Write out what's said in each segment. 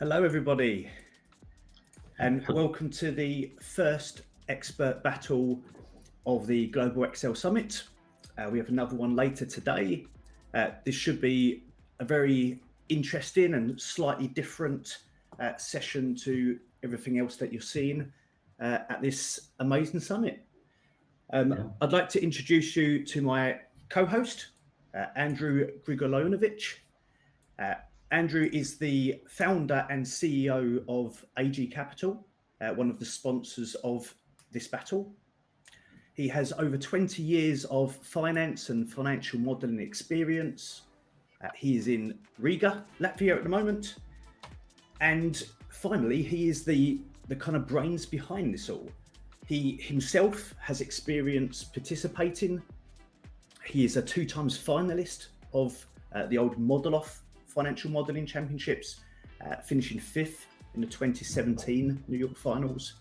Hello, everybody, and welcome to the first expert battle of the Global Excel Summit. We have another one later today. This should be a very interesting and slightly different session to everything else that you're seeing at this amazing summit. I'd like to introduce you to my co-host, Andrew Grigolonovich. Andrew is the founder and CEO of AG Capital, one of the sponsors of this battle. He has over 20 years of finance and financial modeling experience. He is in Riga, Latvia at the moment. And finally, he is the kind of brains behind this all. He himself has experience participating. He is a 2 times finalist of the old Model-Off Financial Modeling Championships, finishing 5th in the 2017 New York finals.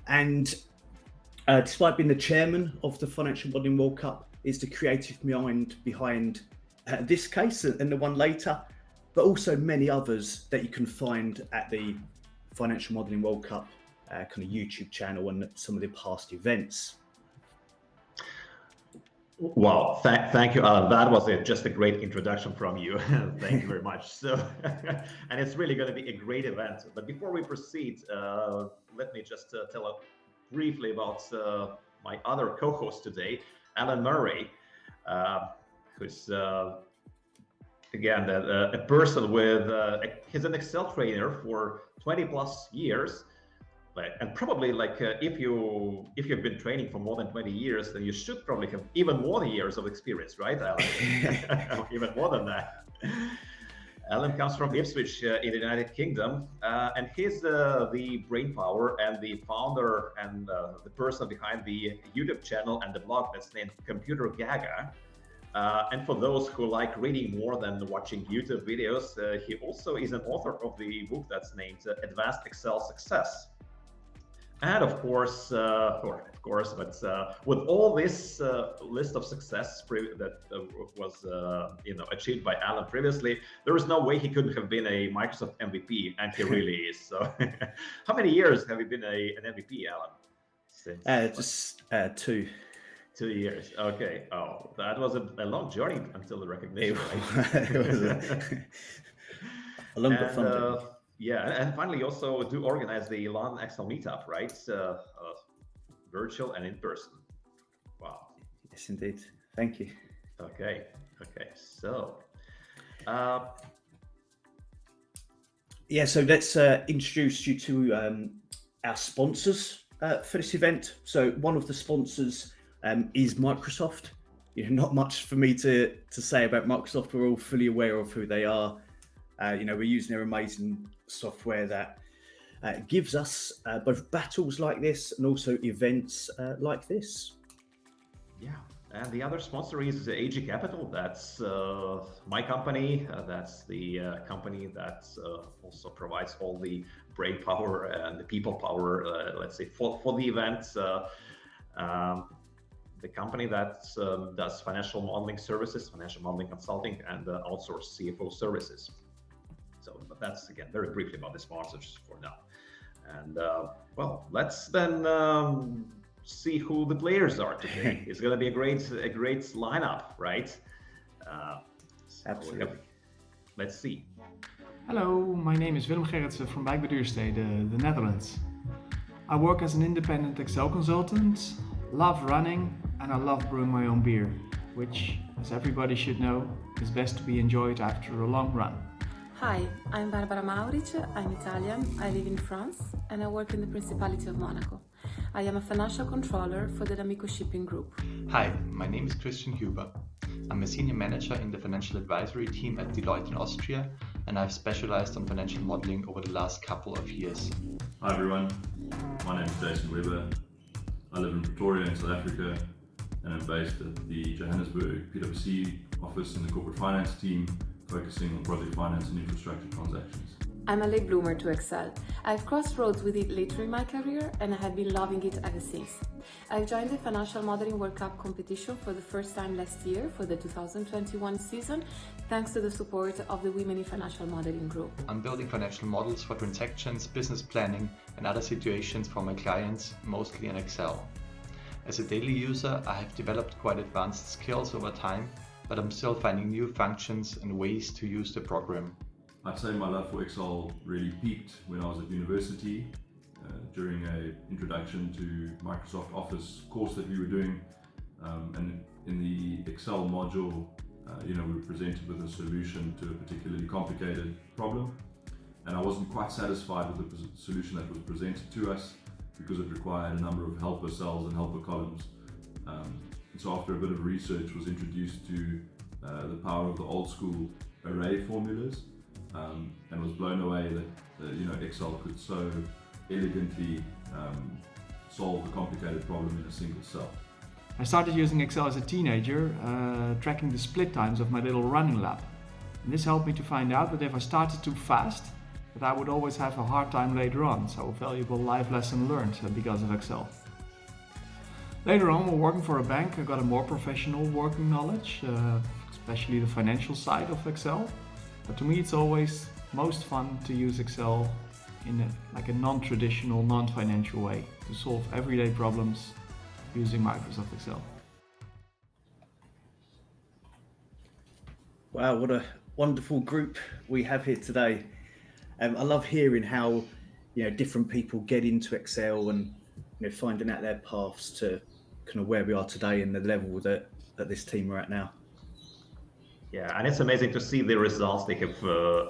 And despite being the chairman of the Financial Modeling World Cup, is the creative mind behind this case and the one later, but also many others that you can find at the Financial Modeling World Cup kind of YouTube channel and some of the past events. Wow, thank you, Alan. That was just a great introduction from you. Thank you very much. So, and it's really going to be a great event. But before we proceed, let me just tell briefly about my other co-host today, Alan Murray, who's again a person with he's an Excel trainer for 20 plus years. And probably if you've been training for more than 20 years, then you should probably have even more years of experience, right, Alan? Even more than that. Alan comes from Ipswich in the United Kingdom, and he's the brain power and the founder and the person behind the YouTube channel and the blog that's named Computer Gaga. And for those who like reading more than watching YouTube videos, he also is an author of the book that's named Advanced Excel Success. And of course, but with all this list of success that was achieved by Alan previously, there is no way he couldn't have been a Microsoft MVP, and he really is. So, how many years have you been an MVP, Alan? Since just 2. 2 years. Okay. Oh, that was a long journey until the recognition. It was a long but fun journey. Yeah, and finally, you also do organize the London Excel meetup, right? Virtual and in person. Wow. Yes, indeed. Thank you. Okay. So. So let's introduce you to our sponsors for this event. So one of the sponsors is Microsoft. Not much for me to say about Microsoft. We're all fully aware of who they are. We're using their amazing software that gives us both battles like this and also events like this. Yeah, and the other sponsor is AG Capital. That's my company. That's the company that also provides all the brain power and the people power, let's say, for the event. The company that does financial modeling services, financial modeling consulting, and outsourced CFO services. So, but that's again very briefly about the sponsors for now. And let's then see who the players are today. It's going to be a great lineup, right? Absolutely. Let's see. Hello, my name is Willem Gerritsen from Wijk bij Duurstede, the Netherlands. I work as an independent Excel consultant, love running, and I love brewing my own beer, which, as everybody should know, is best to be enjoyed after a long run. Hi, I'm Barbara Mauric, I'm Italian, I live in France, and I work in the Principality of Monaco. I am a financial controller for the D'Amico Shipping Group. Hi, my name is Christian Hueber. I'm a senior manager in the financial advisory team at Deloitte in Austria, and I've specialized on financial modeling over the last couple of years. Hi everyone, my name is Jason Hueber. I live in Pretoria in South Africa, and I'm based at the Johannesburg PwC office in the corporate finance team, focusing on project finance and infrastructure transactions. I'm a late bloomer to Excel. I've crossed roads with it later in my career and I have been loving it ever since. I've joined the Financial Modeling World Cup competition for the first time last year for the 2021 season, thanks to the support of the Women in Financial Modeling group. I'm building financial models for transactions, business planning and other situations for my clients, mostly in Excel. As a daily user, I have developed quite advanced skills over time, but I'm still finding new functions and ways to use the program. I'd say my love for Excel really peaked when I was at university during an introduction to Microsoft Office course that we were doing, and in the Excel module, we were presented with a solution to a particularly complicated problem, and I wasn't quite satisfied with the solution that was presented to us because it required a number of helper cells and helper columns. And so after a bit of research was introduced to the power of the old school array formulas, and was blown away that Excel could so elegantly solve a complicated problem in a single cell. I started using Excel as a teenager, tracking the split times of my little running lab. And this helped me to find out that if I started too fast, that I would always have a hard time later on, so a valuable life lesson learned because of Excel. Later on, while working for a bank, I got a more professional working knowledge, especially the financial side of Excel. But to me, it's always most fun to use Excel in a non-traditional, non-financial way to solve everyday problems using Microsoft Excel. Wow, what a wonderful group we have here today. I love hearing how different people get into Excel and finding out their paths to kind of where we are today and the level that this team are at now. Yeah, and it's amazing to see the results they have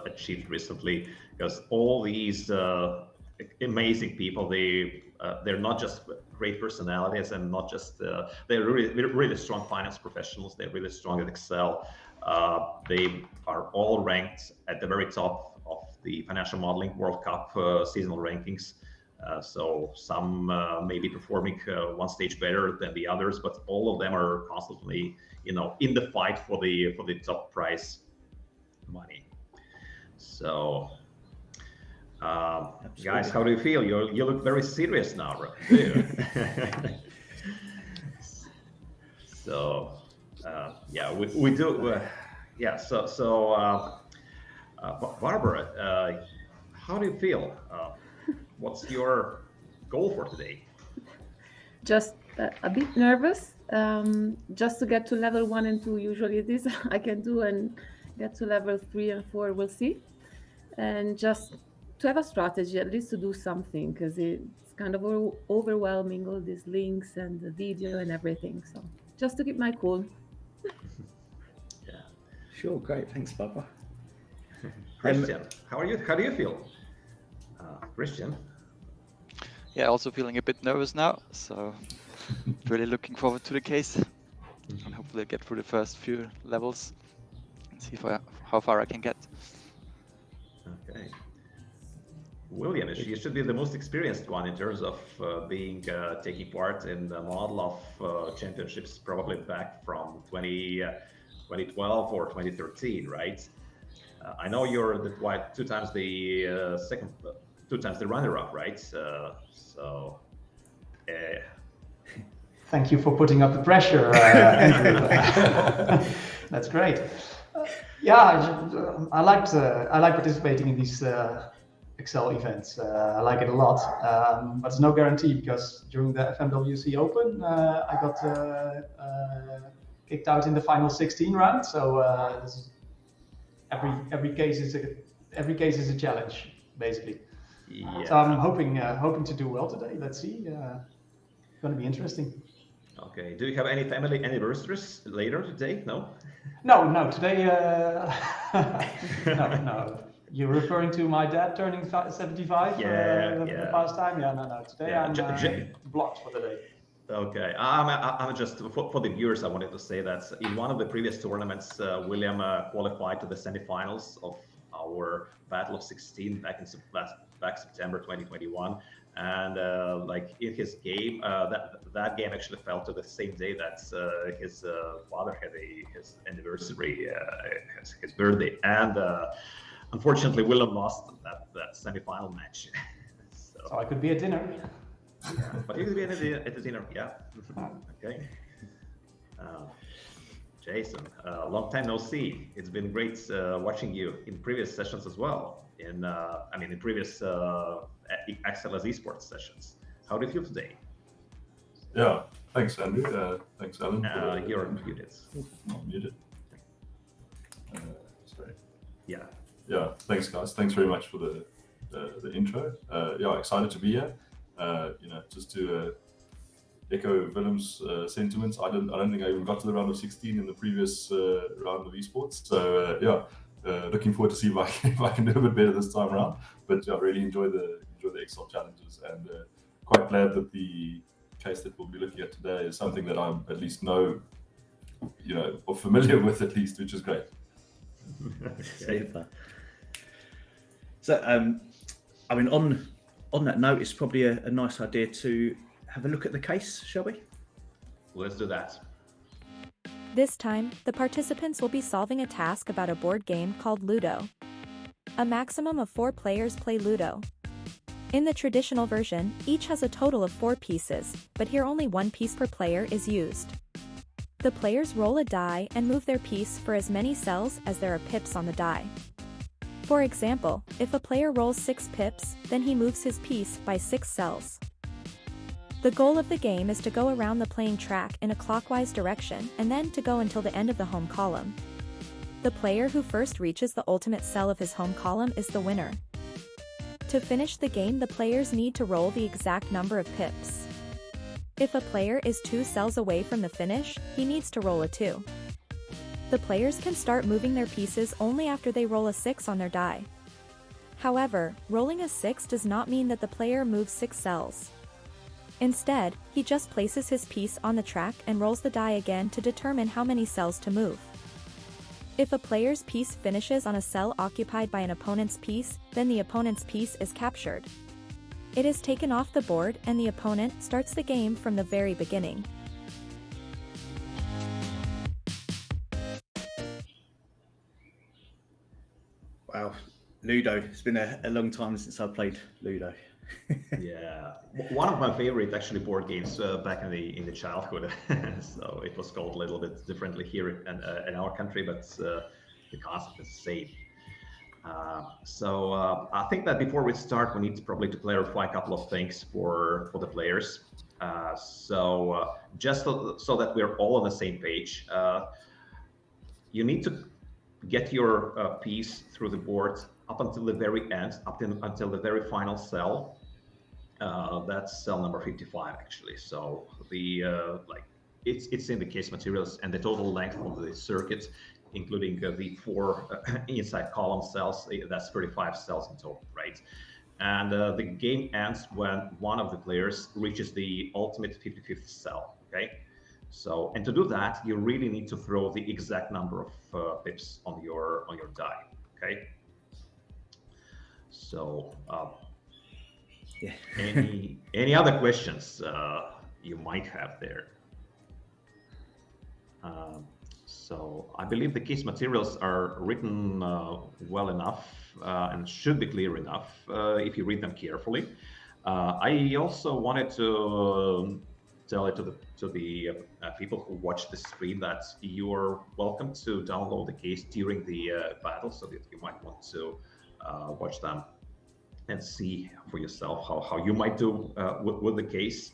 achieved recently, because all these amazing people, they're not just great personalities and not just they're really strong finance professionals. They're really strong at Excel. They are all ranked at the very top of the Financial Modeling World Cup seasonal rankings. So some may be performing one stage better than the others, but all of them are constantly, in the fight for the top prize money. So, guys, how do you feel? You look very serious now, right? So, yeah, we do. Yeah. So, Barbara, how do you feel? What's your goal for today? Just a bit nervous, just to get to level 1 and 2. Usually this I can do, and get to level 3 and 4, we'll see. And just to have a strategy, at least to do something, because it's kind of overwhelming, all these links and the video and everything. So just to keep my cool. Yeah. Sure, great. Thanks, Barbara. Christian, how are you? How do you feel? Christian? Yeah, also feeling a bit nervous now, so really looking forward to the case, and hopefully get through the first few levels and see how far I can get. Okay. William, you should be the most experienced one in terms of taking part in the model of championships, probably back from 2012 or 2013, right? I know you're two times the runner-up, right? So. Thank you for putting up the pressure, Andrew. That's great. I like participating in these Excel events. I like it a lot, but it's no guarantee, because during the FMWC Open, I got kicked out in the final 16 round. So every case is a challenge, basically. Yeah. So I'm hoping to do well today. Let's see. It's going to be interesting. Okay. Do you have any family anniversaries later today? No. No. Today. No. You're referring to my dad turning 75 for the past time? Yeah. No. Today I'm blocked for the day. Okay. I'm just for the viewers. I wanted to say that in one of the previous tournaments, William qualified to the semifinals of our Battle of 16 back September 2021, and in his game, that game actually fell to the same day that his father had his anniversary, his birthday, and unfortunately, Willem lost that semi-final match. So I could be at dinner. Yeah, but you could be at the dinner, yeah. Okay. Jason, long time no see. It's been great watching you in previous sessions as well. In previous Excel as Esports sessions. How do you feel today? Yeah, thanks, Andrew. Thanks, Alan. You're muted. Not muted. Sorry. Yeah. Yeah, thanks, guys. Thanks very much for the intro. Yeah, excited to be here. Just to echo Willem's sentiments. I don't think I even got to the round of 16 in the previous round of esports. So looking forward to see if I can do a bit better this time around. But yeah, really enjoy the Excel challenges, and quite glad that the case that we'll be looking at today is something that I at least know, or familiar with at least, which is great. Super. So, on that note, it's probably a nice idea to have a look at the case, shall we? Let's do that. This time, the participants will be solving a task about a board game called Ludo. A maximum of 4 players play Ludo. In the traditional version, each has a total of 4 pieces, but here only 1 piece per player is used. The players roll a die and move their piece for as many cells as there are pips on the die. For example, if a player rolls 6 pips, then he moves his piece by 6 cells. The goal of the game is to go around the playing track in a clockwise direction and then to go until the end of the home column. The player who first reaches the ultimate cell of his home column is the winner. To finish the game, the players need to roll the exact number of pips. If a player is 2 cells away from the finish, he needs to roll a 2. The players can start moving their pieces only after they roll a 6 on their die. However, rolling a 6 does not mean that the player moves 6 cells. Instead, he just places his piece on the track and rolls the die again to determine how many cells to move. If a player's piece finishes on a cell occupied by an opponent's piece, then the opponent's piece is captured. It is taken off the board and the opponent starts the game from the very beginning. Wow, Ludo. It's been a long time since I played Ludo. Yeah, one of my favorite actually board games back in the childhood. So it was called a little bit differently here in our country, but the concept is the same. So I think that before we start, we need probably to clarify a couple of things for the players. Just so that we're all on the same page, you need to get your piece through the board up until the very end, until the very final cell. That's cell number 55 actually. So it's in the case materials, and the total length of the circuit, including the 4 inside column cells, that's 35 cells in total, right? And the game ends when one of the players reaches the ultimate 55th cell. Okay. So, and to do that, you really need to throw the exact number of pips on your die. Okay. So, yeah. any other questions you might have there? So I believe the case materials are written well enough and should be clear enough if you read them carefully. I also wanted to tell it to the people who watch the stream that you are welcome to download the case during the battle, so that you might want to watch them and see for yourself how you might do with the case.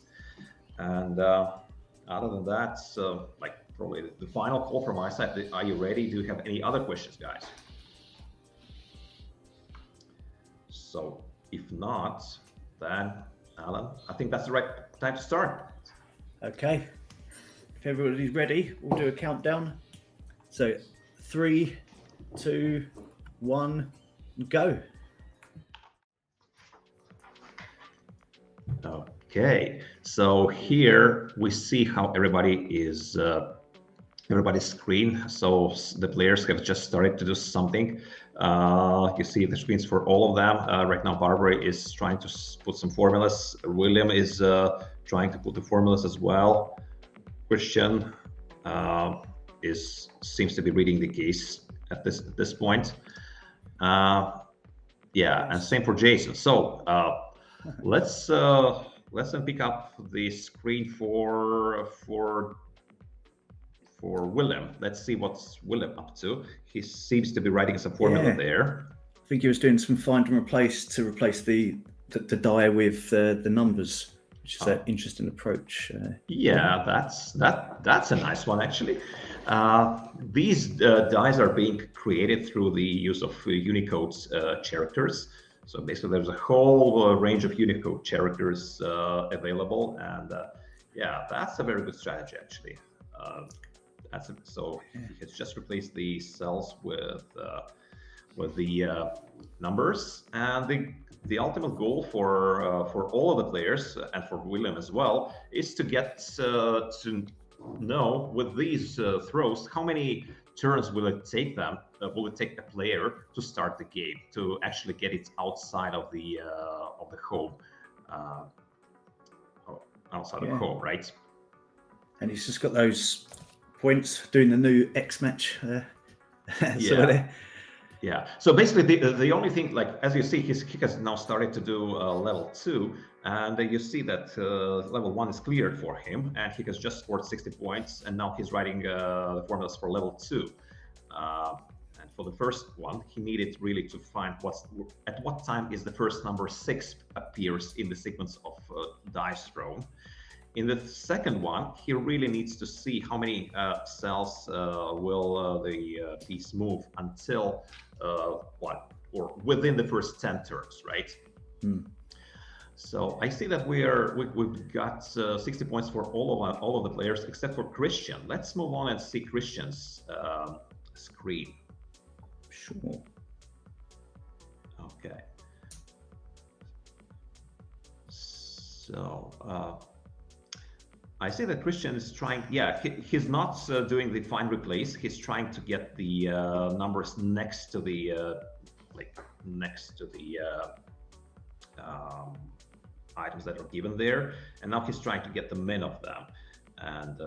And other than that, probably the final call from my side. Are you ready? Do you have any other questions, guys? So if not, then Alan, I think that's the right time to start. Okay, if everybody's ready, we'll do a countdown. So 3, 2, 1, go. Okay, so here we see how everybody is everybody's screen. So the players have just started to do something. You see the screens for all of them. Right now, Barbara is trying to put some formulas. William is trying to put the formulas as well. Christian seems to be reading the case at this point. Yeah, and same for Jason. So let's then pick up the screen for Willem. Let's see what's Willem up to. He seems to be writing some formula there. I think he was doing some find and replace to replace the die with the numbers, which is an interesting approach. Yeah, that's a nice one actually. These dies are being created through the use of Unicode characters. So basically, there's a whole range of Unicode characters available, and yeah, that's a very good strategy actually. So he has just replaced the cells with the numbers, and the ultimate goal for all of the players and for Willem as well is to get to know with these throws how many turns will it take them. Will it take a player to start the game to actually get it outside of the home, outside of home, right? And he's just got those points doing the new X match. Yeah. So basically, the only thing, like as you see, his kick has now started to do level 2, and you see that level 1 is cleared for him, and he has just scored 60 points, and now he's writing the formulas for level 2. And for the first one, he needed really to find at what time is the first number 6 appears in the sequence of dice thrown. In the second one, he really needs to see how many cells will the piece move until or within the first 10 turns, right? So I see that we've got 60 points for all of the players except for Christian. Let's move on and see Christian's screen. Sure. Okay. So I see that Christian is trying. Yeah, he's not doing the find replace. He's trying to get the numbers next to the items that are given there, and now he's trying to get the min of them. And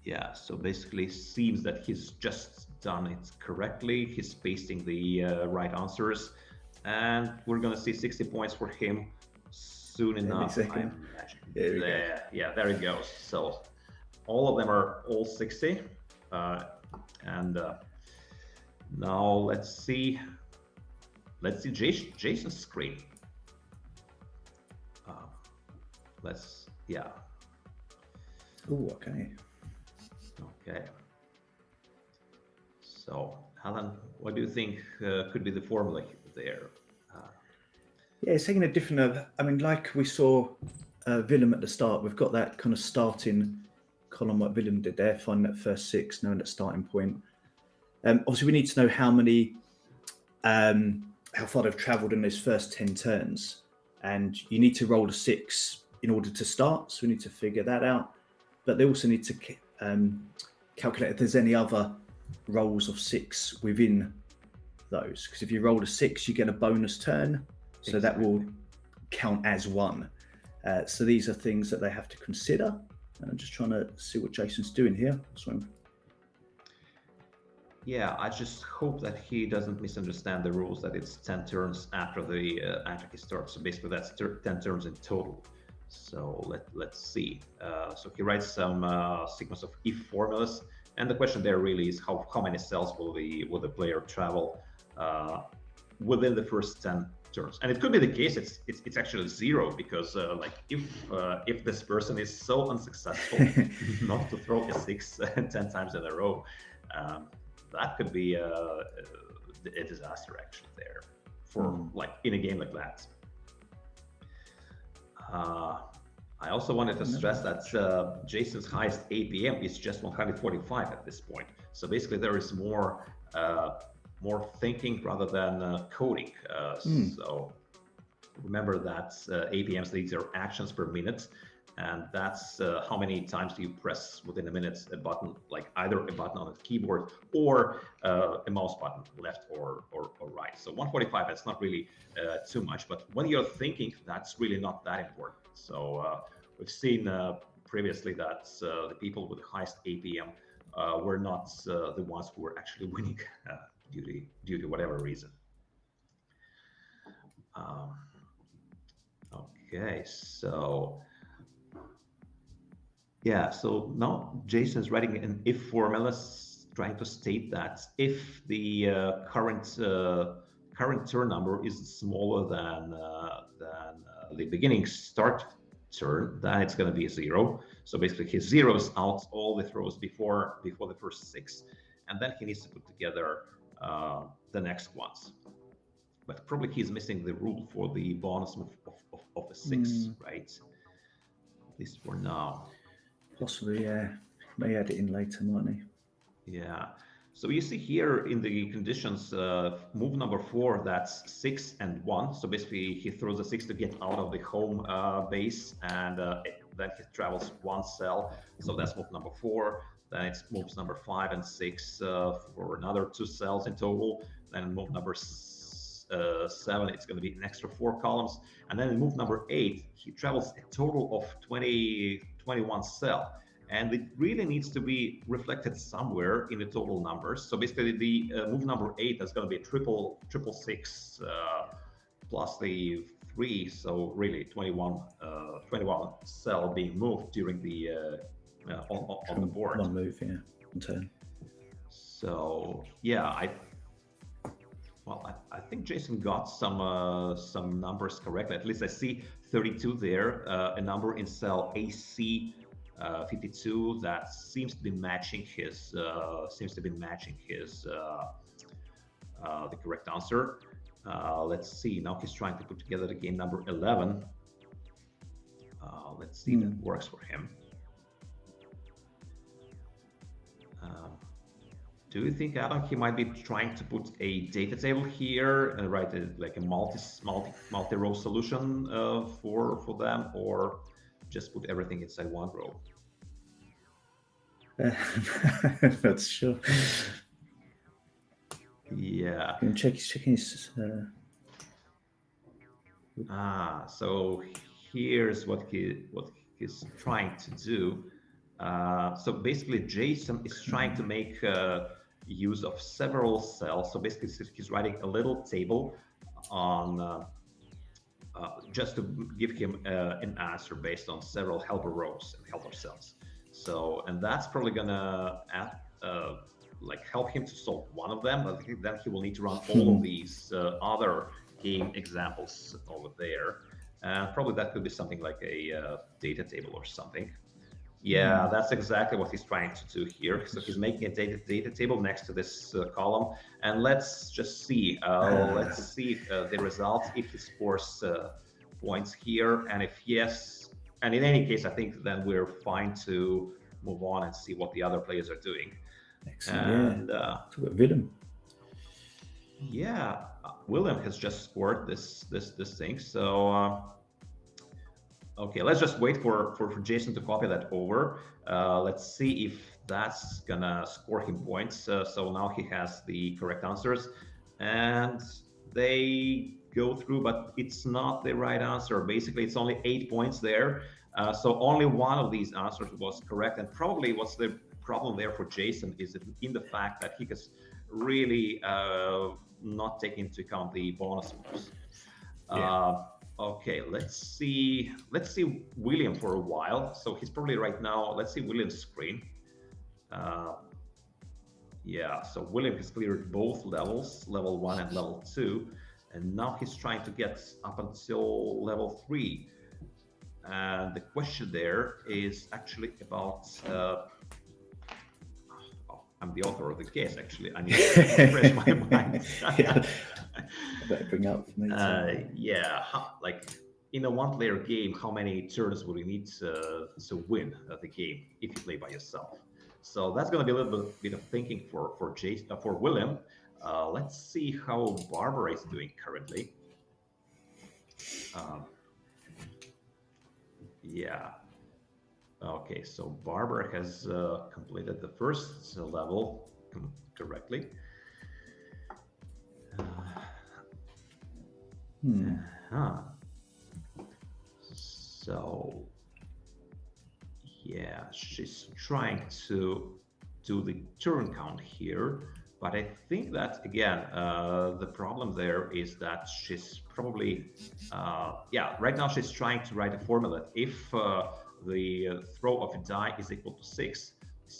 yeah, so basically, seems that he's just done it correctly. He's pasting the right answers, and we're gonna see 60 points for him soon enough. Yeah, there it goes. So all of them are all 60, and now let's see Jason's screen. Oh, okay. So Alan, what do you think could be the formula there? Yeah, it's taking a different. I mean, like we saw Willem at the start, we've got that kind of starting column what Willem did there, finding that first 6, knowing that starting point. Obviously, we need to know how many, how far they've travelled in those first 10 turns, and you need to roll a 6 in order to start. So we need to figure that out. But they also need to calculate if there's any other rolls of 6 within those, because if you roll a 6, you get a bonus turn. So that will count as 1. So these are things that they have to consider. And I'm just trying to see what Jason's doing here. Yeah, I just hope that he doesn't misunderstand the rules, that it's 10 turns after after he starts. So basically that's 10 turns in total. So let's see. So he writes some sequence of if formulas. And the question there really is how many cells will the player travel within the first 10 turns. And it could be the case it's actually 0, because like if this person is so unsuccessful not to throw a 6 10 times in a row, that could be a disaster actually there for like in a game like that. I also wanted to stress that Jason's highest APM is just 145 at this point. So basically there is more thinking rather than coding. So remember that APMs, these are actions per minute, and that's how many times do you press within a minute a button, like either a button on the keyboard or a mouse button, left or right. So 145, that's not really too much, but when you're thinking, that's really not that important. So we've seen previously that the people with the highest APM were not the ones who were actually winning due due to whatever reason. Okay, so yeah, so now Jason's writing an if formula, trying to state that if the current turn number is smaller than the beginning start turn, then it's going to be a 0. So basically, he zeroes out all the throws before the first 6, and then he needs to put together the next ones. But probably he's missing the rule for the bonus move of a 6, right? At least for now. Possibly, yeah. May add it in later, mightn't he? Yeah. So you see here in the conditions, move number 4, that's 6 and 1. So basically, he throws a 6 to get out of the home base, and then he travels 1 cell. So that's move number 4. Then it's moves number 5 and 6 for another 2 cells in total. Then move number 7, it's going to be an extra 4 columns. And then in move number 8, he travels a total of 21 cell. And it really needs to be reflected somewhere in the total numbers. So basically, the move number 8 is going to be a triple 6 plus the 3. So really, 21 cell being moved during the on the board. One move, yeah, on turn. So yeah, I think Jason got some numbers correct. At least I see 32 there, a number in cell AC 52 that seems to be matching his the correct answer. Let's see. Now he's trying to put together the game number 11. Let's see if that works for him. Do you think, Adam, he might be trying to put a data table here and write like a multi-row solution for them, or just put everything inside one row? That's sure. Yeah. Checking his. So here's what he's trying to do. So basically, Jason is trying to make use of several cells. So basically, he's writing a little table on just to give him an answer based on several helper rows and helper cells. So, and that's probably gonna like help him to solve one of them, but then he will need to run all of these other game examples over there. Probably that could be something like a data table or something. Yeah, that's exactly what he's trying to do here. So he's making a data table next to this column, and let's just see. Let's see the results if he scores points here, and if yes, and in any case, I think then we're fine to move on and see what the other players are doing. Excellent. And Willem. Yeah, Willem has just scored this thing. So. Okay, let's just wait for Jason to copy that over. Let's see if that's gonna score him points. So now he has the correct answers, and they go through, but it's not the right answer. Basically, it's only 8 points there. So only one of these answers was correct, and probably what's the problem there for Jason is in the fact that he has really not taken into account the bonus moves. Okay, let's see William for a while. So he's probably right now, let's see William's screen. Yeah, so William has cleared both levels, level 1 and level 2. And now he's trying to get up until level 3. And the question there is actually about, I'm the author of the case, actually. I need to refresh my mind. Better bring up for me. Yeah, like in a one-player game, how many turns would you need to win the game if you play by yourself? So that's going to be a little bit of thinking for Willem. Let's see how Barbara is doing currently. Yeah. Okay, so Barbara has completed the first level correctly. So, yeah, she's trying to do the turn count here. But I think that, again, the problem there is that she's probably, right now she's trying to write a formula. If the throw of a die is equal to 6,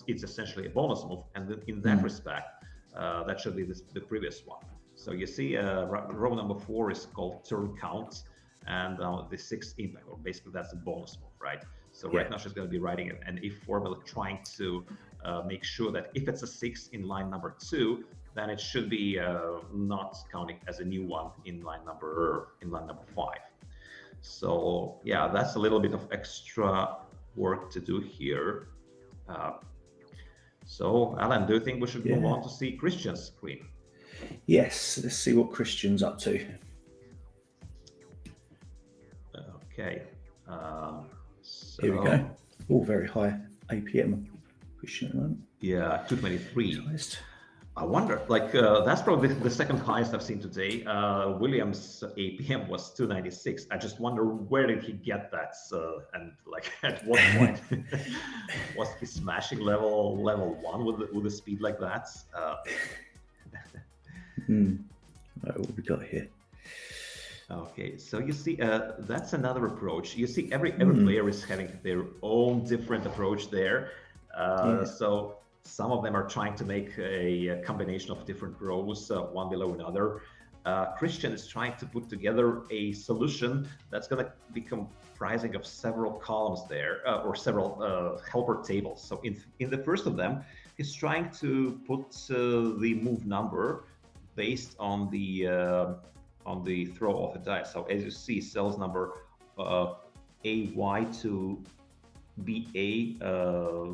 it's essentially a bonus move. And in that respect, that should be the previous one. So you see row number 4 is called turn count, and the 6 impact, or basically that's a bonus move, right? So right now she's going to be writing an if formula, trying to make sure that if it's a 6 in line number 2, then it should be not counting as a new one in line number 5. So yeah, that's a little bit of extra work to do here. So Alan, do you think we should move on to see Christian's screen? Yes, let's see what Christian's up to. Okay. Here we go. Oh, very high APM. Christian at the moment. Yeah, 223. I wonder, like, that's probably the second highest I've seen today. William's APM was 296. I just wonder, where did he get that? And like, at what point was he smashing level 1 with a speed like that? Right, what we got here? Okay, so you see, that's another approach. You see, every player is having their own different approach there. So some of them are trying to make a combination of different rows, one below another. Christian is trying to put together a solution that's going to be comprising of several columns there, or several helper tables. So in the first of them, he's trying to put the move number based on the throw of a die. So as you see, cells number AY to BA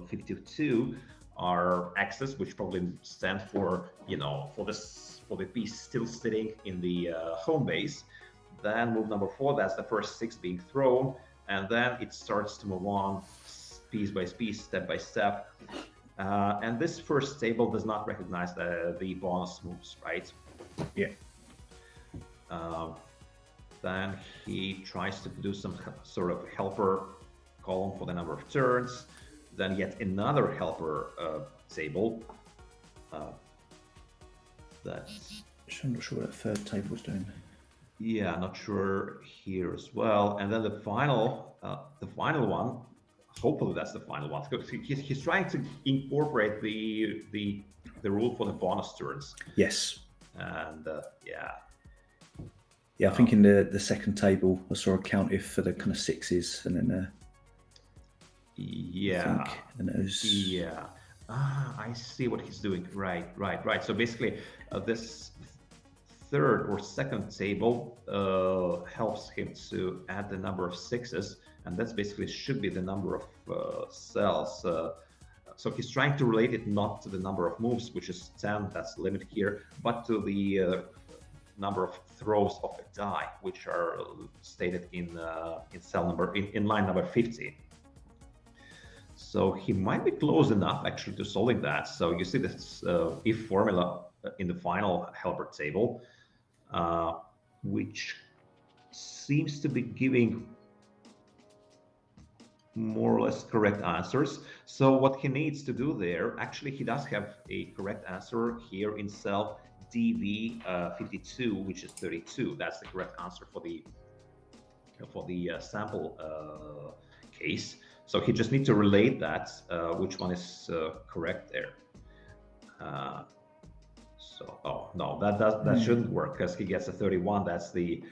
52 are X's, which probably stand for, for the piece still sitting in the home base. Then move number 4, that's the first 6 being thrown, and then it starts to move on piece by piece, step by step. And this first table does not recognize the bonus moves, right? Yeah. Then he tries to do some sort of helper column for the number of turns. Then yet another helper table. That's. I'm not sure what that third table was doing. Yeah, not sure here as well. And then the final one. Hopefully that's the final one. He's trying to incorporate the rule for the bonus turns. Yes. And I think in the second table I saw a count if for the kind of 6s, and then I see what he's doing. Right. So basically, this third or second table helps him to add the number of 6s, and that's basically should be the number of cells. So he's trying to relate it not to the number of moves, which is 10, that's the limit here, but to the number of throws of a die, which are stated in cell number in line number 50. So he might be close enough actually to solving that. So you see this if formula in the final helper table, which seems to be giving more or less correct answers. So what he needs to do there, actually he does have a correct answer here in cell DV 52, which is 32. That's the correct answer for the sample case. So he just needs to relate that, which one is correct there. That shouldn't work because he gets a 31. That's the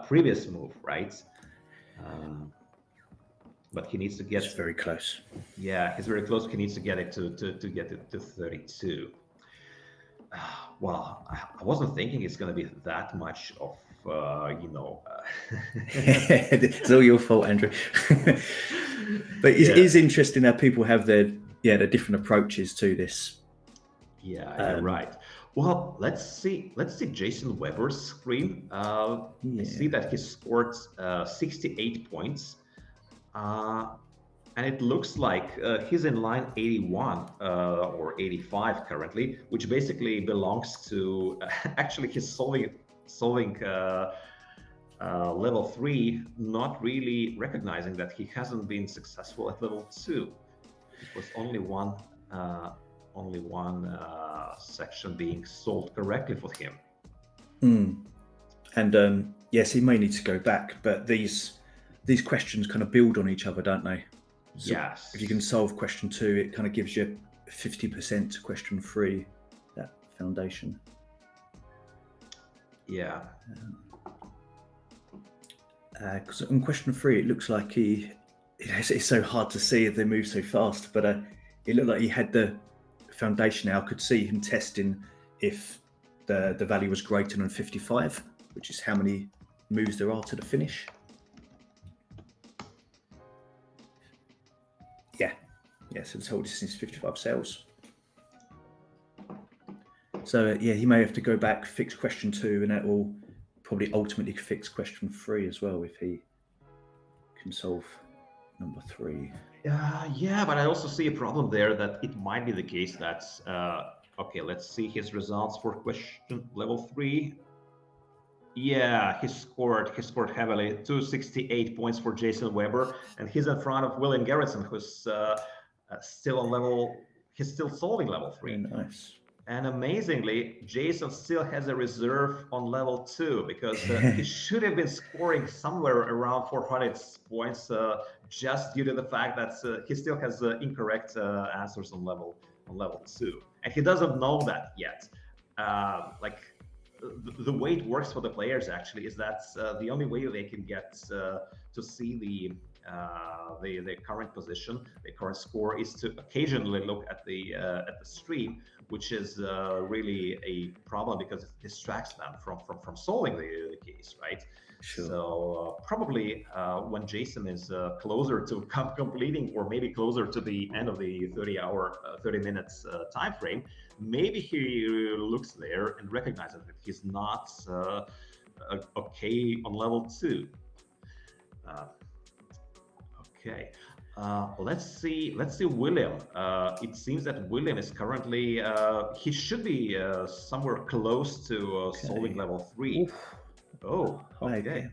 previous move, right? But he needs to get. It's very close. Yeah, he's very close. He needs to get it to get it to 32. Well, I wasn't thinking it's going to be that much of, It's all your fault, Andrew. But it is interesting how people have their different approaches to this. Yeah, you're right. Well, let's see Jason Hueber's screen. I see that he scored 68 points. And it looks like he's in line 81 or 85 currently, which basically belongs to actually he's solving level 3, not really recognizing that he hasn't been successful at level 2. It was only only one section being solved correctly for him. And yes, he may need to go back, but these questions kind of build on each other, don't they? So Yes. if you can solve question 2, it kind of gives you 50% to question 3, that foundation. Yeah. Because on question 3, it looks like it's so hard to see if they move so fast, but it looked like he had the foundation now. I could see him testing if the value was greater than 55, which is how many moves there are to the finish. Yeah, so the whole distance is 55 cells. So yeah, he may have to go back, fix question 2, and that will probably ultimately fix question 3 as well if he can solve number 3. Yeah, but I also see a problem there that it might be the case that, okay, let's see his results for question level 3. Yeah, he scored heavily, 268 points for Jason Hueber, and he's in front of Willem Gerritsen, who's still on level, he's still solving level 3. Very nice. And amazingly, Jason still has a reserve on level 2 because he should have been scoring somewhere around 400 points just due to the fact that he still has incorrect answers on level 2, and he doesn't know that yet. The way it works for the players actually is that the only way they can get to see the current position, the current score, is to occasionally look at the stream, which is really a problem because it distracts them from solving the case, right? Sure. So probably when Jason is closer to completing, or maybe closer to the end of the 30 minutes time frame, maybe he looks there and recognizes that he's not okay on level 2. Okay. Let's see Willem. It seems that Willem is currently he should be somewhere close to solving level 3. Oof. Oh, okay.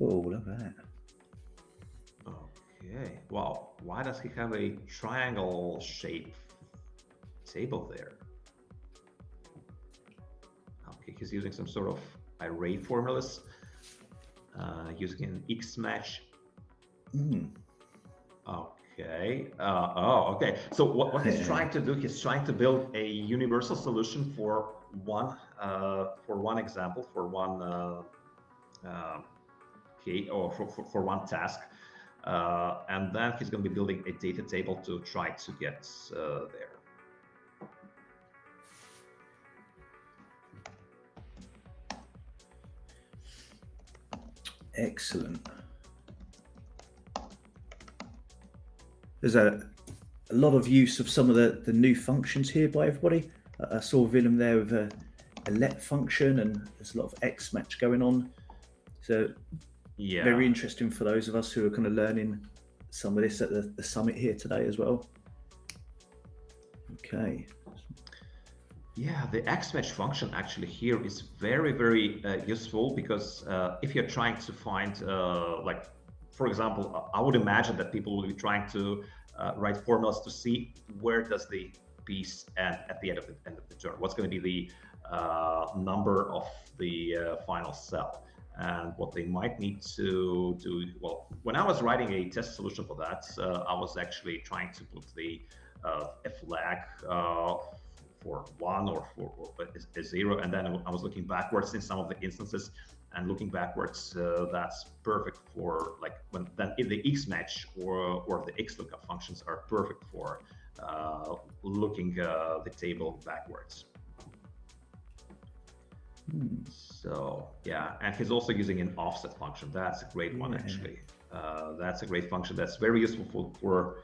Oh, look at that. Okay. Wow. Why does he have a triangle shape table there? Okay, he's using some sort of array formulas, using an X match. Okay. Okay. So what he's trying to do, he's trying to build a universal solution for one example, for one key, or for one task, and then he's going to be building a data table to try to get there. Excellent. There's a lot of use of some of the new functions here by everybody. I saw Willem there with a let function, and there's a lot of X match going on. So yeah, very interesting for those of us who are kind of learning some of this at the summit here today as well. Okay. Yeah, the X-match function actually here is very, very useful because if you're trying to find, like, for example, I would imagine that people will be trying to write formulas to see where does the piece end at the end of the turn. What's going to be the number of the final cell? And what they might need to do, well, when I was writing a test solution for that, I was actually trying to put the a flag for 1 or for a 0, and then I was looking backwards in some of the instances, and looking backwards, that's perfect for, like, when then if the X match or the X lookup functions are perfect for looking the table backwards. So yeah, and he's also using an offset function. That's a great one, actually. That's a great function that's very useful for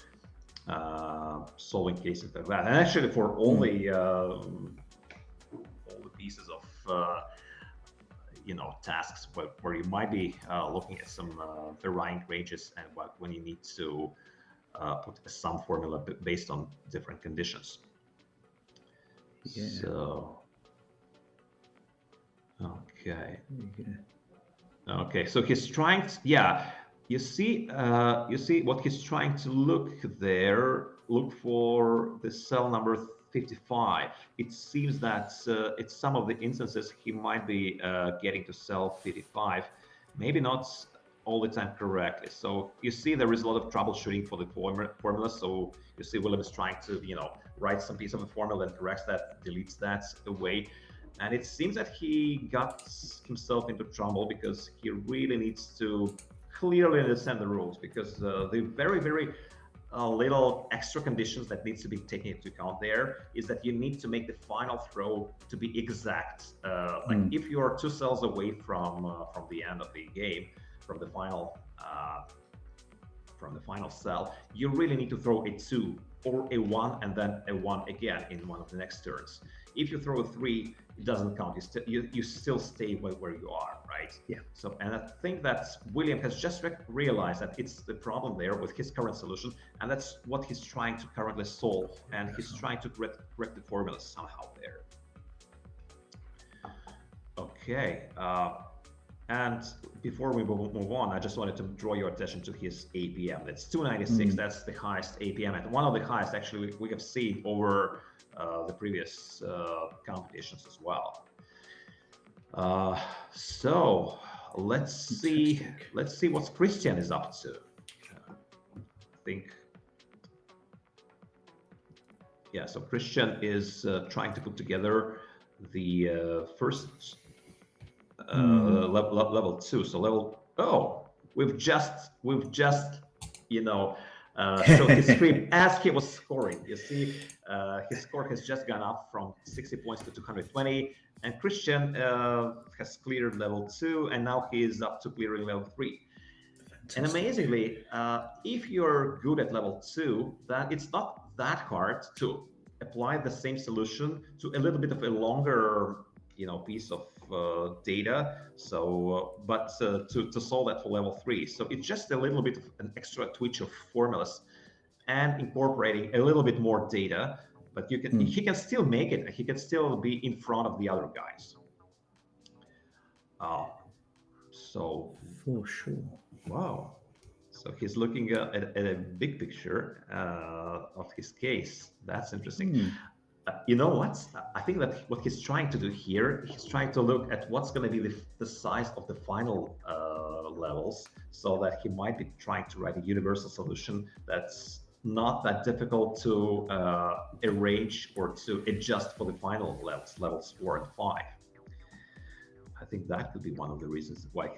solving cases like that, and actually for all the pieces of tasks where you might be looking at some varying ranges, and when you need to put a sum formula based on different conditions. Yeah. So okay, so he's trying to, you see what he's trying to look there look for the cell number 55. It seems that it's some of the instances he might be getting to cell 55, maybe not all the time correctly. So you see there is a lot of troubleshooting for the formula. So you see Willem is trying to, write some piece of the formula and corrects that, deletes that away. And it seems that he got himself into trouble because he really needs to clearly understand the rules, because the very, very little extra conditions that needs to be taken into account there is that you need to make the final throw to be exact. Like if you are 2 cells away from the end of the game, from the final cell, you really need to throw a 2 or a 1 and then a 1 again in one of the next turns. If you throw a 3, it doesn't count. You still stay where you are, right? Yeah. So, and I think that William has just realized that it's the problem there with his current solution, and that's what he's trying to currently solve. And he's trying to correct the formula somehow there. Okay. And before we move on, I just wanted to draw your attention to his APM. That's 296. That's the highest APM, and one of the highest actually we have seen over the previous competitions as well. So let's see what Christian is up to. I think, yeah. So Christian is trying to put together the first level 2. So we've just showed his screen as he was scoring. You see, his score has just gone up from 60 points to 220, and Christian has cleared level 2, and now he is up to clearing level 3. Fantastic. And amazingly, if you're good at level 2, then it's not that hard to apply the same solution to a little bit of a longer, piece of data. So, but to solve that for level 3, so it's just a little bit of an extra twitch of formulas and incorporating a little bit more data. But he can still make it. He can still be in front of the other guys. So for sure. Wow. So he's looking at a big picture of his case. That's interesting. You know what? I think that what he's trying to do here, he's trying to look at what's going to be the size of the final levels, so that he might be trying to write a universal solution that's not that difficult to arrange or to adjust for the final levels 4 and 5. I think that could be one of the reasons why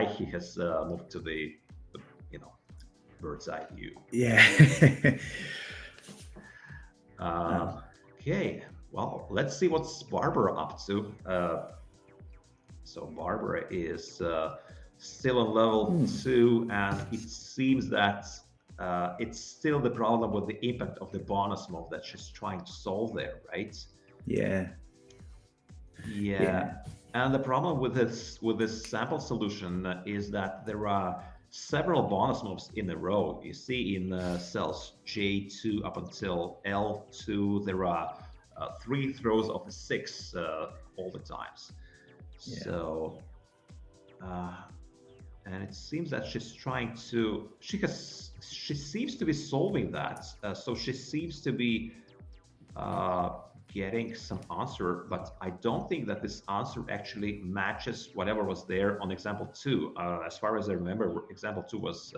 he has moved to the bird's eye view. Yeah. Okay, well, let's see what's Barbara up to. So Barbara is still on level 2, and it seems that it's still the problem with the impact of the bonus move that she's trying to solve there, right? Yeah. And the problem with this sample solution is that there are several bonus moves in a row. You see in cells J2 up until L2, there are 3 throws of a 6 all the times. Yeah. So, and it seems that she's trying to, she seems to be solving that. So she seems to be getting some answer, but I don't think that this answer actually matches whatever was there on example 2. As far as I remember, example 2 was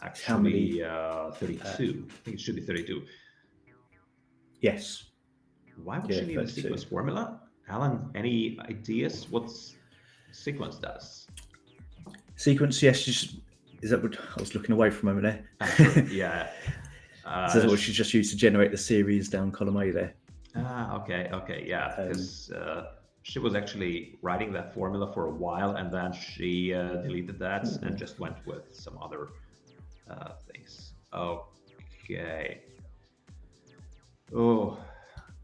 actually 32. I think it should be 32. Yes. Why would she need a sequence formula? Alan, any ideas what sequence does? Sequence, yes. Is that what I was looking away from over there? Yeah. So that's what she just used to generate the series down column A there. Okay, yeah, because she was actually writing that formula for a while, and then she deleted that and just went with some other things. Okay. Oh,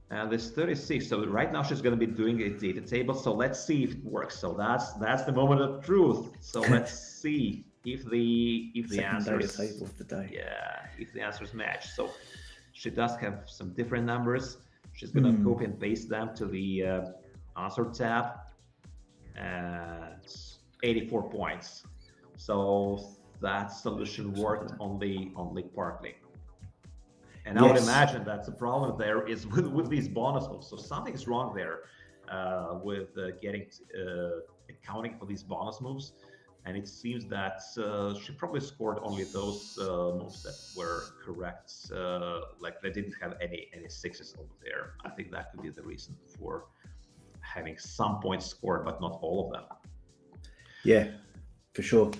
and this 36. So right now she's going to be doing a data table. So let's see if it works. So that's the moment of truth. So let's see if the answers table of the day. Yeah, if the answers match. So she does have some different numbers. She's going to copy and paste them to the answer tab, and 84 points. So that solution worked only partly. And I would imagine that the problem there is with these bonus moves. So something's wrong there with accounting for these bonus moves. And it seems that she probably scored only those moves that were correct. Like they didn't have any sixes over there. I think that could be the reason for having some points scored, but not all of them. Yeah, for sure.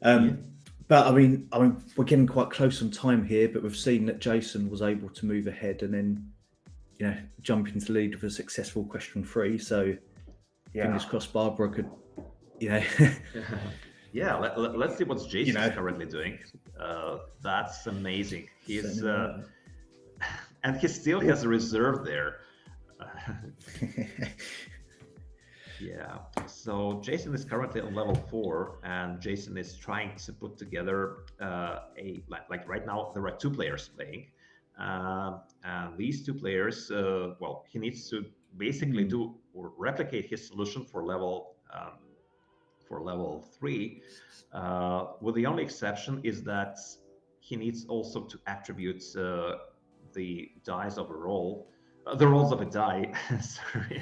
But I mean, we're getting quite close on time here, but we've seen that Jason was able to move ahead and then, jump into the lead with a successful question 3. So fingers crossed Barbara could, Yeah, let's see what Jason is currently doing. That's amazing. He's and he still has a reserve there. Yeah, so Jason is currently on level 4, and Jason is trying to put together like right now there are 2 players playing, and these 2 players, he needs to basically do or replicate his solution for level 3. With the only exception is that he needs also to attribute the dice of a roll. The rolls of a die, sorry,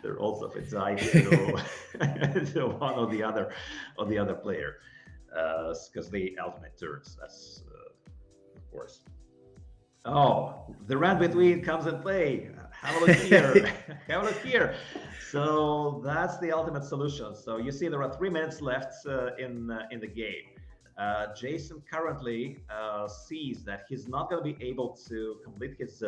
the rolls of a die to one or the other player, because they alternate turns. That's of course. Oh, the round between comes in play. Have a look here. Have a look here. So that's the ultimate solution. So you see, there are 3 minutes left in the game. Jason currently sees that he's not going to be able to complete his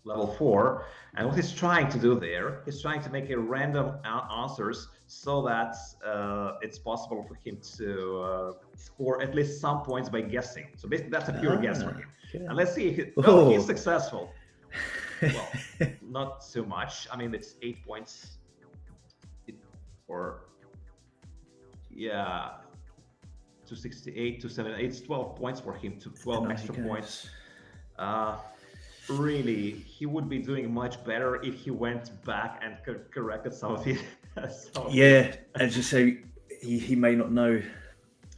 level 4, and what he's trying to do there, he's trying to make a random answers so that it's possible for him to score at least some points by guessing. So basically that's a pure guess for him. And let's see if he's successful. Well, not too much. I mean, it's 8 points or 268 to 78. It's 12 points for him, to 12 extra points. Really, he would be doing much better if he went back and corrected some of it. As you say, he may not know.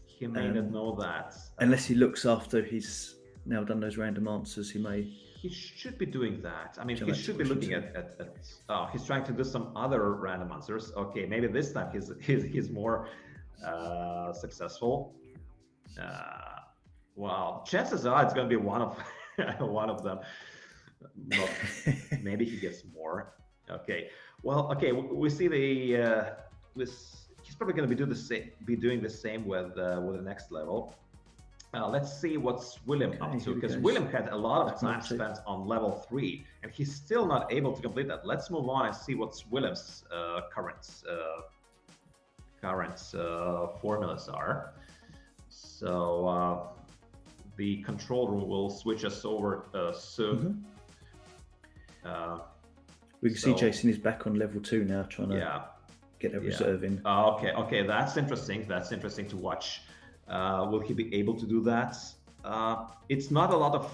He may not know that. Unless he looks after he's now done those random answers, he may. He should be doing that. I mean, he should be looking at he's trying to do some other random answers. Okay, maybe this time he's more successful. Well, chances are it's going to be one of them. But maybe he gets more. Okay. Well, okay. We see he's probably going to be doing the same with the next level. Let's see what's Willem up to, because Willem had a lot of time spent on level 3, and he's still not able to complete that. Let's move on and see what's Willem's current formulas are. So the control room will switch us over soon. We can see Jason is back on level 2 now, trying to get a reserve in. Okay, that's interesting. That's interesting to watch. Will he be able to do that? It's not a lot of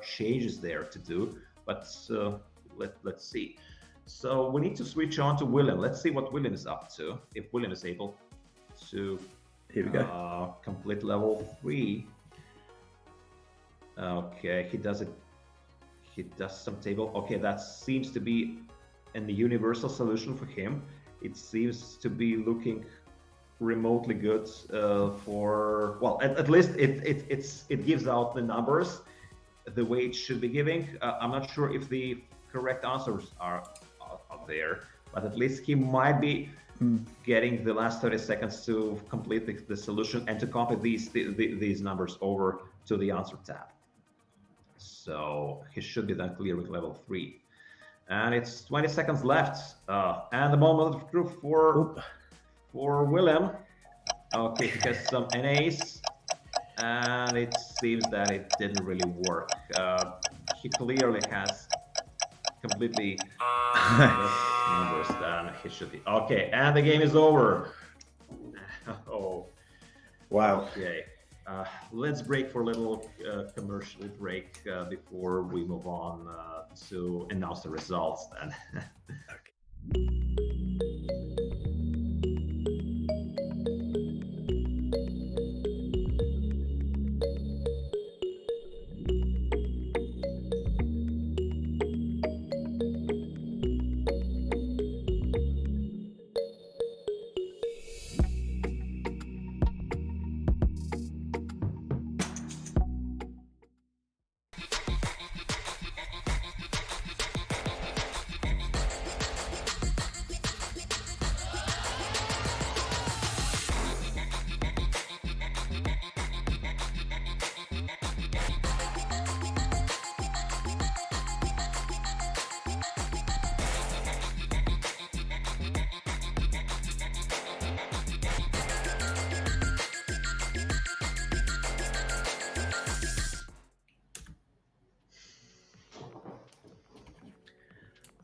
changes there to do, but let's see. So we need to switch on to Willem. Let's see what Willem is up to. If Willem is able to complete level 3. Okay, he does it. He does some table. Okay, that seems to be an universal solution for him. It seems to be looking remotely good for, well, at least it gives out the numbers the way it should be giving. I'm not sure if the correct answers are out there, but at least he might be getting the last 30 seconds to complete the solution and to copy these numbers over to the answer tab. So he should be then clear with level 3. And it's 20 seconds left. And the moment of truth for Willem. Okay, he has some NAs, and it seems that it didn't really work. He clearly has completely numbers than he should be. Okay, and the game is over. Oh, wow. Okay, let's break for a little commercial break before we move on to announce the results then.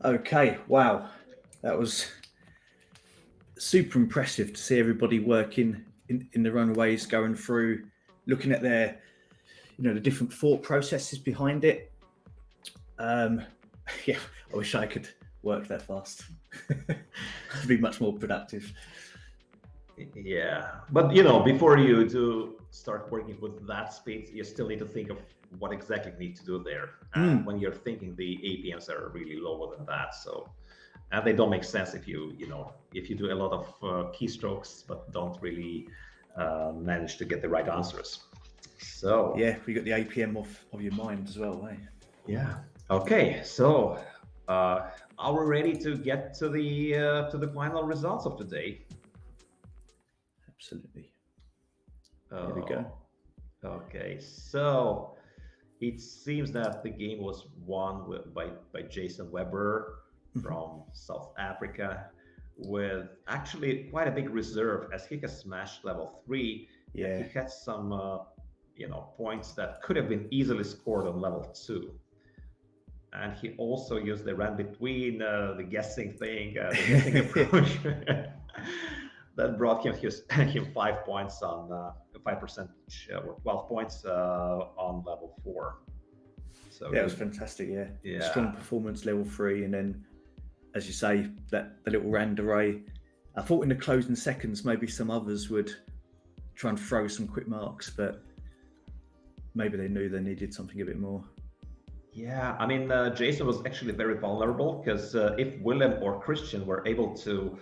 Okay, wow, that was super impressive to see everybody working in their own ways, going through, looking at their, the different thought processes behind it. Yeah, I wish I could work that fast. I'd be much more productive. Yeah, but before you do start working with that speed, you still need to think of what exactly you need to do there. And when you're thinking, the APMs are really lower than that, so and they don't make sense if you do a lot of keystrokes but don't really manage to get the right answers. So yeah, we got the APM of your mind as well, eh? Yeah. Okay, so are we ready to get to the final results of today? Absolutely. Here we go. Okay, so it seems that the game was won by Jason Hueber from South Africa, with actually quite a big reserve, as he has smashed level 3. Yeah. He had some points that could have been easily scored on level 2. And he also used the run between the guessing thing, the guessing approach. That brought him 5 points on 5% or 12 points on level 4. So yeah, it was fantastic. Yeah, strong performance level 3, and then, as you say, the little rand array. I thought in the closing seconds maybe some others would try and throw some quick marks, but maybe they knew they needed something a bit more. Yeah, I mean, Jason was actually very vulnerable, because if Willem or Christian were able to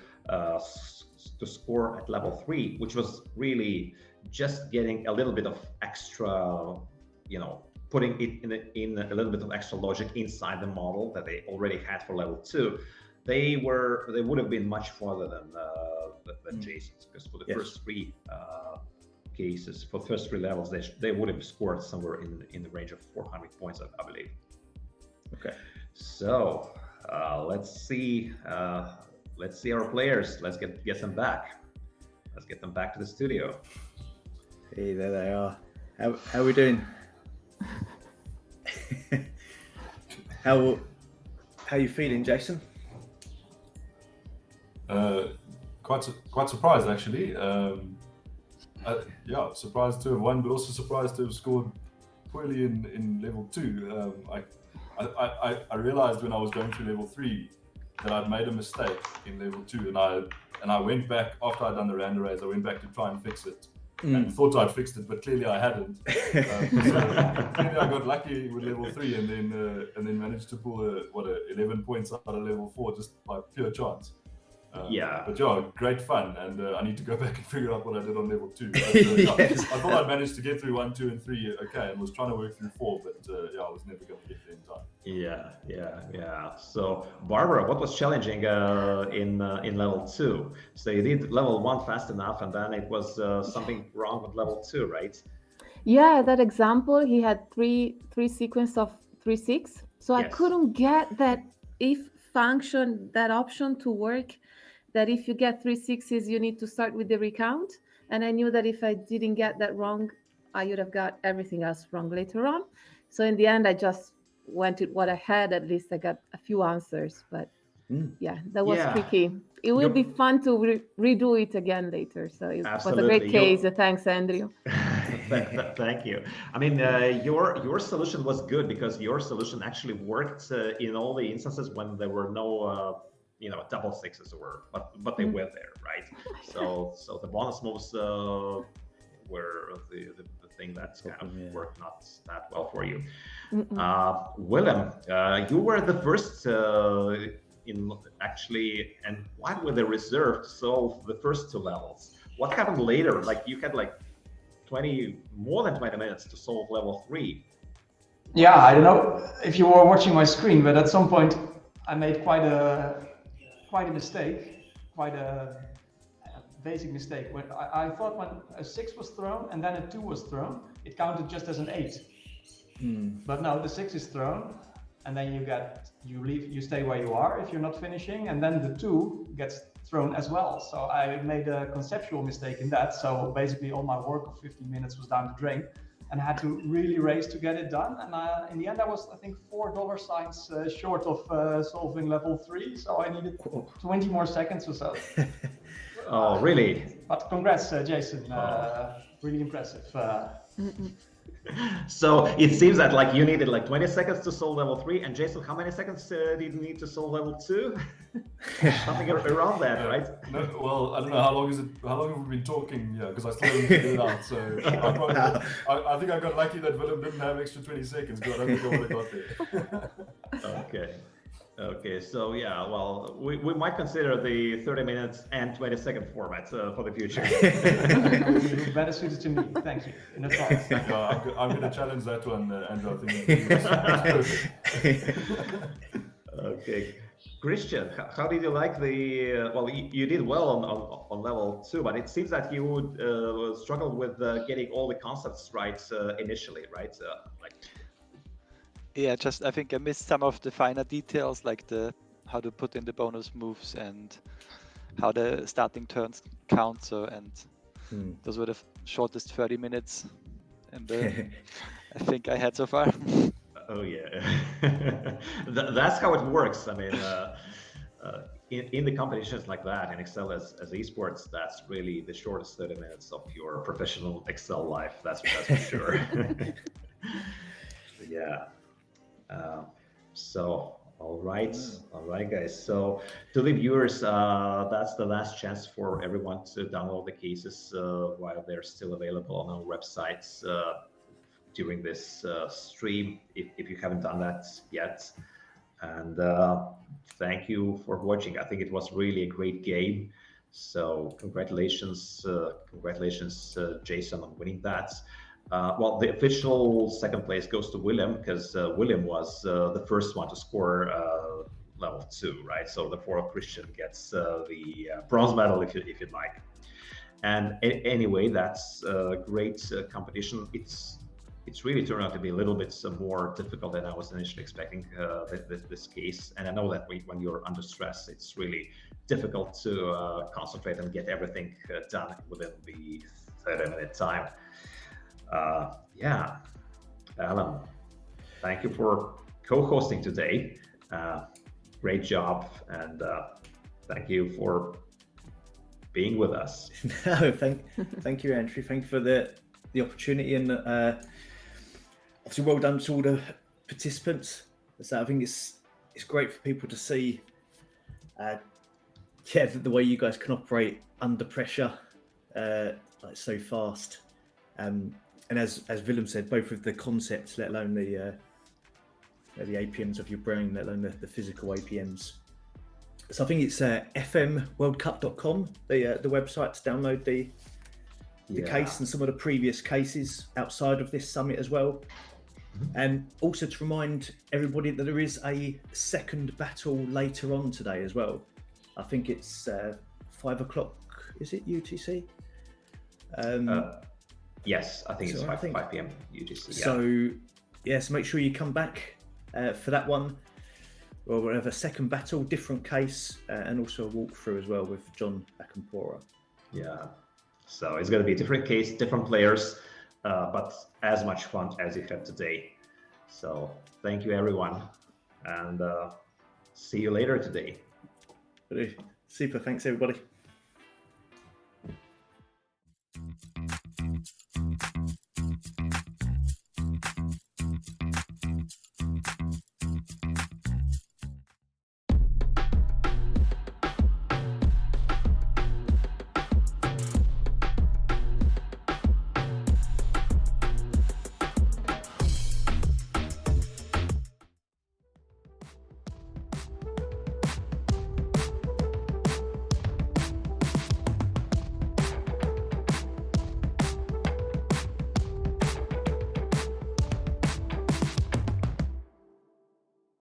score at level 3, which was really just getting a little bit of extra, putting it in a little bit of extra logic inside the model that they already had for level 2, they would have been much farther than Jason's, because for the first 3 cases, for the first 3 levels, they would have scored somewhere in the range of 400 points, I believe. Okay, so let's see our players. Let's get them back. Let's get them back to the studio. Hey, there they are. How are we doing? How are you feeling, Jason? Quite surprised, actually. Surprised to have won, but also surprised to have scored poorly in level 2. I realized when I was going through level 3 that I'd made a mistake in level 2, and I went back after I'd done the rand arrays. I went back to try and fix it, and thought I'd fixed it, but clearly I hadn't. Clearly I got lucky with level 3, and then managed to pull 11 points out of level 4 just by pure chance. But great fun, and I need to go back and figure out what I did on level 2. But, I thought I'd managed to get through 1, 2, and 3 okay, and was trying to work through 4, but I was never going to get there in time. Yeah. So Barbara, what was challenging in level 2? So you did level 1 fast enough, and then it was something wrong with level 2, right? Yeah, that example, he had three sequence of 3-6, so I couldn't get that if function, that option to work, that if you get 3 6s, you need to start with the recount. And I knew that if I didn't get that wrong, I would have got everything else wrong later on. So in the end, I just went with what I had. At least I got a few answers, but that was tricky. It will be fun to redo it again later. So it was a great case. Thanks, Andrew. Thank you. I mean, your solution was good, because your solution actually worked in all the instances when there were no double 6s but they were there, right? So the bonus moves were the thing that kind of worked not that well for you. Willem, you were the first and why were they reserved to solve the first 2 levels? What happened later? Like, you had more than 20 minutes to solve level 3. Yeah, I don't know if you were watching my screen, but at some point I made quite a mistake, quite a basic mistake. When I thought when a 6 was thrown and then a 2 was thrown, it counted just as an 8. But no, the 6 is thrown, and then you stay where you are if you're not finishing, and then the 2 gets thrown as well. So I made a conceptual mistake in that. So basically all my work of 15 minutes was down the drain. and I had to really race to get it done. And in the end, I was, I think, $4 short of solving level 3, so I needed 20 more seconds or so. Oh, really? But congrats, Jason. Really impressive. So it seems that like you needed like 20 seconds to solve level 3, and Jason, how many seconds did you need to solve level 2? Something around that, right? No, well, I don't know how long have we been talking? Yeah, because I still haven't figured it out. So I think I got lucky that Willem didn't have extra 20 seconds, but I don't think I would have got there. Okay, so yeah, well, we might consider the 30 minutes and 20-second format for the future. Better suited to me, thank you, in advance. I'm going to challenge that one, Andrew. I think that's perfect. Okay, Christian, how did you like the? Well, you did well on level 2, but it seems that you would struggle with getting all the concepts right initially, right? Yeah, just I think I missed some of the finer details, like how to put in the bonus moves and how the starting turns count. So, and those were the shortest 30 minutes, and I think I had so far. Oh yeah, that's how it works. I mean, in the competitions like that in Excel as esports, that's really the shortest 30 minutes of your professional Excel life. That's for sure. Yeah. So all right, guys. So to the viewers, that's the last chance for everyone to download the cases while they're still available on our websites during this stream, if you haven't done that yet. And thank you for watching. I think it was really a great game. So congratulations, Jason, on winning that. Well, the official second place goes to Willem, because Willem was the first one to score level 2, right? So therefore Christian gets the bronze medal, if you'd like. And anyway, that's a great competition. It's really turned out to be a little bit more difficult than I was initially expecting this case. And I know that when you're under stress, it's really difficult to concentrate and get everything done within the 30-minute time. Yeah, Alan, thank you for co-hosting today. Great job, and thank you for being with us. No, thank you, Andrew. Thank you for the opportunity, and obviously well done to all the participants. So I think it's great for people to see, the way you guys can operate under pressure, like so fast. And as Willem said, both of the concepts, let alone the APMs of your brain, let alone the physical APMs. So I think it's fmworldcup.com, the website to download the case and some of the previous cases outside of this summit as well. And also to remind everybody that there is a second battle later on today as well. I think it's 5 o'clock, is it UTC? Yes, I think it's 5 p.m. UTC. Yeah. So make sure you come back for that one. We'll have a second battle, different case, and also a walkthrough as well with John Akampora. Yeah, so it's going to be a different case, different players, but as much fun as you had today. So thank you, everyone, and see you later today. Super, thanks everybody.